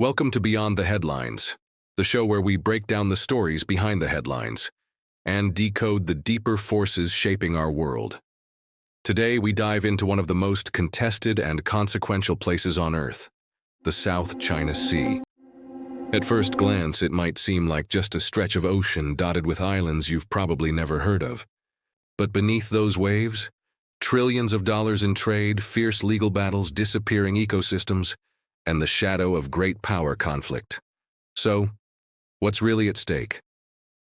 Welcome to Beyond the Headlines, the show where we break down the stories behind the headlines and decode the deeper forces shaping our world. Today, we dive into one of the most contested and consequential places on Earth, the South China Sea. At first glance, it might seem like just a stretch of ocean dotted with islands you've probably never heard of. But beneath those waves, trillions of dollars in trade, fierce legal battles, disappearing ecosystems, and the shadow of great power conflict. So, what's really at stake?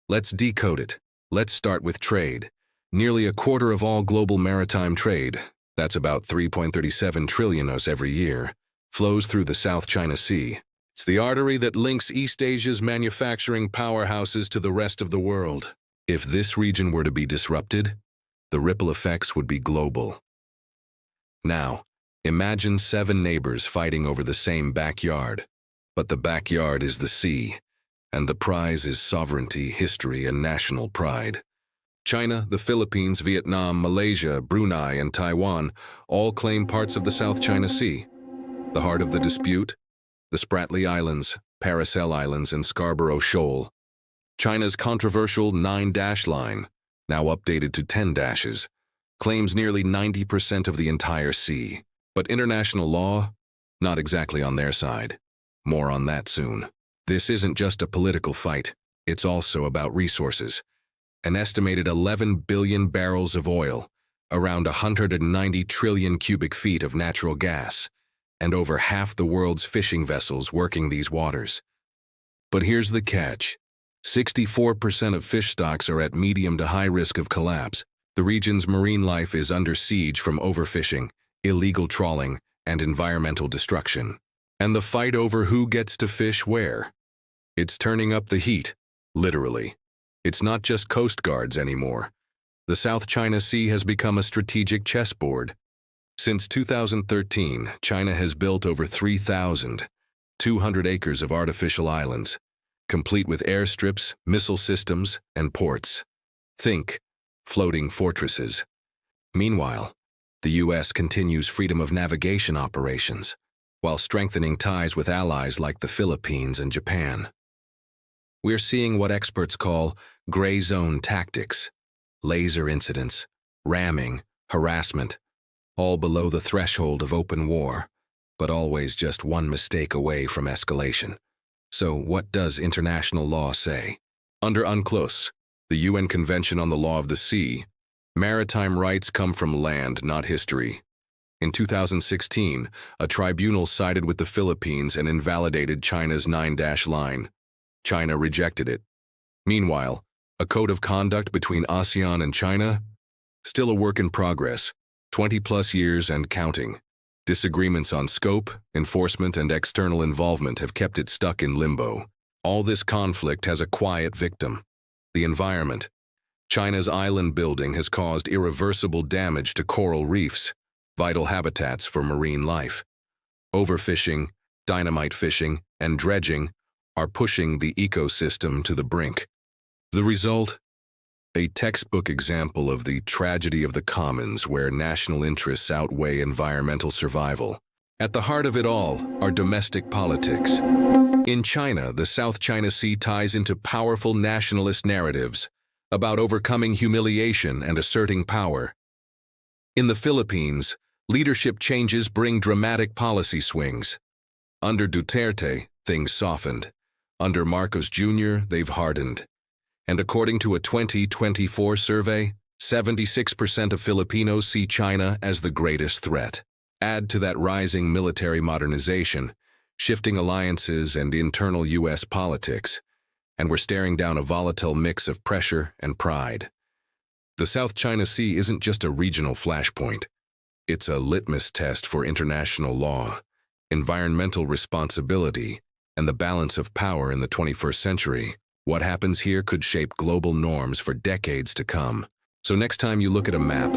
Let's decode it. Let's start with trade. Nearly a quarter of all global maritime trade, that's about 3.37 trillion every year, flows through the South China Sea. It's the artery that links East Asia's manufacturing powerhouses to the rest of the world. If this region were to be disrupted, the ripple effects would be global. Now, imagine 7 neighbors fighting over the same backyard. But the backyard is the sea, and the prize is sovereignty, history, and national pride. China, the Philippines, Vietnam, Malaysia, Brunei, and Taiwan all claim parts of the South China Sea. The heart of the dispute? The Spratly Islands, Paracel Islands, and Scarborough Shoal. China's controversial 9-dash line, now updated to 10 dashes, claims nearly 90% of the entire sea. But international law? Not exactly on their side. More on that soon. This isn't just a political fight, it's also about resources. An estimated 11 billion barrels of oil, around 190 trillion cubic feet of natural gas, and over half the world's fishing vessels working these waters. But here's the catch. 64% of fish stocks are at medium to high risk of collapse. The region's marine life is under siege from overfishing, illegal trawling, and environmental destruction. And the fight over who gets to fish where? It's turning up the heat, literally. It's not just coast guards anymore. The South China Sea has become a strategic chessboard. Since 2013, China has built over 3,200 acres of artificial islands, complete with airstrips, missile systems, and ports. Think floating fortresses. Meanwhile, the U.S. continues freedom of navigation operations, while strengthening ties with allies like the Philippines and Japan. We're seeing what experts call gray zone tactics, laser incidents, ramming, harassment, all below the threshold of open war, but always just one mistake away from escalation. So what does international law say? Under UNCLOS, the UN Convention on the Law of the Sea, maritime rights come from land, not history. In 2016, a tribunal sided with the Philippines and invalidated China's 9-dash line. China rejected it. Meanwhile, a code of conduct between ASEAN and China? Still a work in progress, 20-plus years and counting. Disagreements on scope, enforcement, and external involvement have kept it stuck in limbo. All this conflict has a quiet victim: the environment. China's island building has caused irreversible damage to coral reefs, vital habitats for marine life. Overfishing, dynamite fishing, and dredging are pushing the ecosystem to the brink. The result? A textbook example of the tragedy of the commons, where national interests outweigh environmental survival. At the heart of it all are domestic politics. In China, the South China Sea ties into powerful nationalist narratives about overcoming humiliation and asserting power. In the Philippines, leadership changes bring dramatic policy swings. Under Duterte, things softened. Under Marcos Jr., they've hardened. And according to a 2024 survey, 76% of Filipinos see China as the greatest threat. Add to that rising military modernization, shifting alliances, and internal U.S. politics, and we're staring down a volatile mix of pressure and pride. The South China Sea isn't just a regional flashpoint. It's a litmus test for international law, environmental responsibility, and the balance of power in the 21st century. What happens here could shape global norms for decades to come. So next time you look at a map,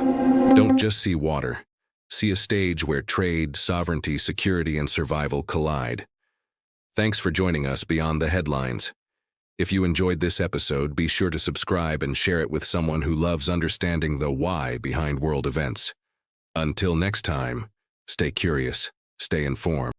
don't just see water. See a stage where trade, sovereignty, security, and survival collide. Thanks for joining us Beyond the Headlines. If you enjoyed this episode, be sure to subscribe and share it with someone who loves understanding the why behind world events. Until next time, stay curious, stay informed.